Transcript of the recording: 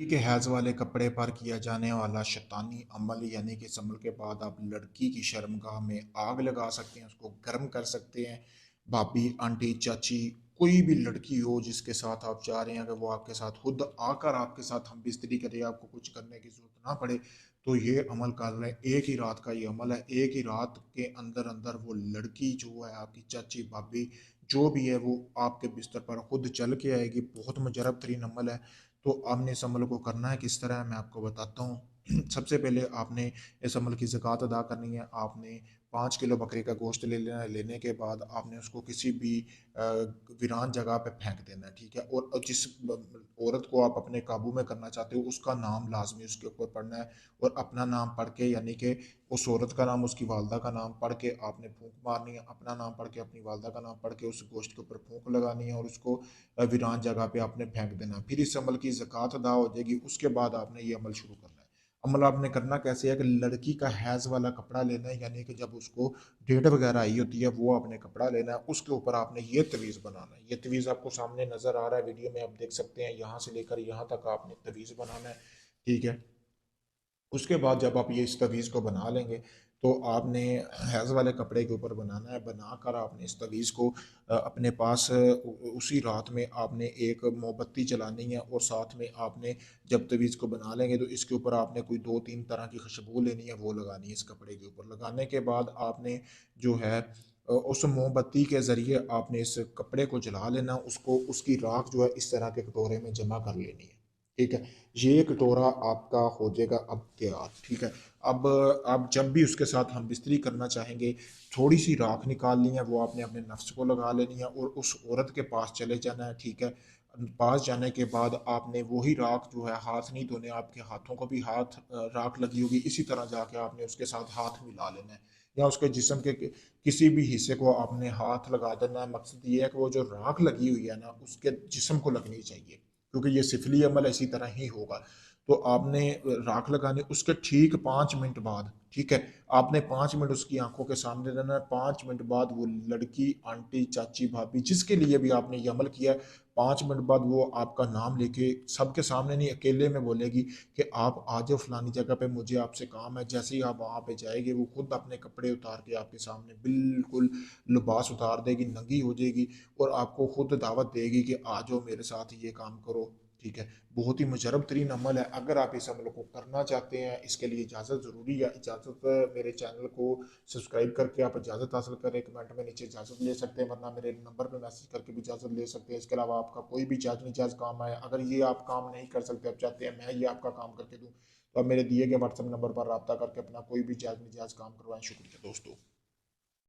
के हैज़ वाले कपड़े पर किया जाने वाला शैतानी अमल यानी कि इस अमल के बाद आप लड़की की शर्मगाह में आग लगा सकते हैं, उसको गर्म कर सकते हैं। भाभी, आंटी, चाची, कोई भी लड़की हो जिसके साथ आप चाह रहे हैं कि वो आपके साथ खुद आकर आपके साथ हम बिस्तरी करे, आपको कुछ करने की ज़रूरत ना पड़े, तो ये अमल कर लें। एक ही रात का ये अमल है, एक ही रात के अंदर अंदर वो लड़की जो है आपकी चाची, भाभी जो भी है वो आपके बिस्तर पर खुद चल के आएगी। बहुत मुजरब तरीन अमल है। तो आपने इस अमल को करना है किस तरह, मैं आपको बताता हूँ। सबसे पहले आपने इस अमल की ज़कात अदा करनी है। आपने 5 किलो बकरे का गोश्त ले लेना है। लेने के बाद आपने उसको किसी भी वीरान जगह पे फेंक देना है, ठीक है। और जिस औरत को आप अपने काबू में करना चाहते हो उसका नाम लाजमी उसके ऊपर पढ़ना है। और अपना नाम पढ़ के, यानी कि उस औरत का नाम, उसकी वालदा का नाम पढ़ के आपने फूंक मारनी है। अपना नाम पढ़ के, अपनी वालदा का नाम पढ़ के उस गोश्त के ऊपर फूंक लगानी है और उसको वीरान जगह पे आपने फेंक देना। फिर इस अमल की ज़कात अदा हो जाएगी। उसके बाद आपने ये अमल शुरू करना है। अमल आपने करना कैसे है कि लड़की का हैज़ वाला कपड़ा लेना है, यानी कि जब उसको डेट वगैरह आई होती है वो आपने कपड़ा लेना है। उसके ऊपर आपने ये तवीज़ बनाना है। ये तवीज़ आपको सामने नज़र आ रहा है, वीडियो में आप देख सकते हैं। यहाँ से लेकर यहाँ तक आपने तवीज़ बनाना है, ठीक है। उसके बाद जब आप ये इस तवीज़ को बना लेंगे तो आपने हैज़ वाले कपड़े के ऊपर बनाना है। बनाकर आपने इस तवीज़ को अपने पास उसी रात में आपने एक मोमबत्ती जलानी है। और साथ में आपने जब तवीज़ को बना लेंगे तो इसके ऊपर आपने कोई 2-3 तरह की खुशबू लेनी है, वो लगानी है इस कपड़े के ऊपर। लगाने के बाद आपने जो है उस मोमबत्ती के ज़रिए आपने इस कपड़े को जला लेना। उसको, उसकी राख जो है इस तरह के कटोरे में जमा कर लेनी है, ठीक है। ये कटोरा आपका हो जाएगा अब तैयार, ठीक है। अब आप जब भी उसके साथ हम बिस्तरी करना चाहेंगे, थोड़ी सी राख निकालनी है, वो आपने अपने नफ्स को लगा लेनी है और उस औरत के पास चले जाना है, ठीक है। पास जाने के बाद आपने वही राख जो है, हाथ नहीं धोने, आपके हाथों को भी हाथ राख लगी होगी, इसी तरह जाके आपने उसके साथ हाथ मिला लेना है। या उसके जिस्म के किसी भी हिस्से को आपने हाथ लगा देना है। मकसद ये है कि वो जो राख लगी हुई है ना, उसके जिस्म को लगनी चाहिए, क्योंकि ये सिफली अमल इसी तरह ही होगा। तो आपने राख लगानी, उसके ठीक 5 मिनट बाद, ठीक है, आपने 5 मिनट उसकी आंखों के सामने रहना है। 5 मिनट बाद वो लड़की, आंटी, चाची, भाभी, जिसके लिए भी आपने ये अमल किया है, 5 मिनट बाद वो आपका नाम लेके सबके सामने नहीं, अकेले में बोलेगी कि आप आ जाओ फलानी जगह पे, मुझे आपसे काम है। जैसे ही आप वहाँ पे जाएंगे वो खुद अपने कपड़े उतार के आपके सामने बिल्कुल लिबास उतार देगी, नंगी हो जाएगी और आपको खुद दावत देगी कि आ जाओ मेरे साथ ये काम करो, ठीक है। बहुत ही मुजरब तरीन अमल है। अगर आप इस अमल को करना चाहते हैं, इसके लिए इजाज़त ज़रूरी है। इजाज़त, मेरे चैनल को सब्सक्राइब करके आप इजाज़त हासिल करें। कमेंट में नीचे इजाज़त ले सकते हैं, वरना मेरे नंबर पर मैसेज करके भी इजाज़त ले सकते हैं। इसके अलावा आपका कोई भी जायज़ नाजायज़ काम आए, अगर ये आप काम नहीं कर सकते, आप चाहते हैं मैं ये आपका काम करके दूँ, तो आप मेरे दिए गए व्हाट्सएप नंबर पर रब्ता करके अपना कोई भी जायज़ नाजायज़ काम करवाएं। शुक्रिया दोस्तों।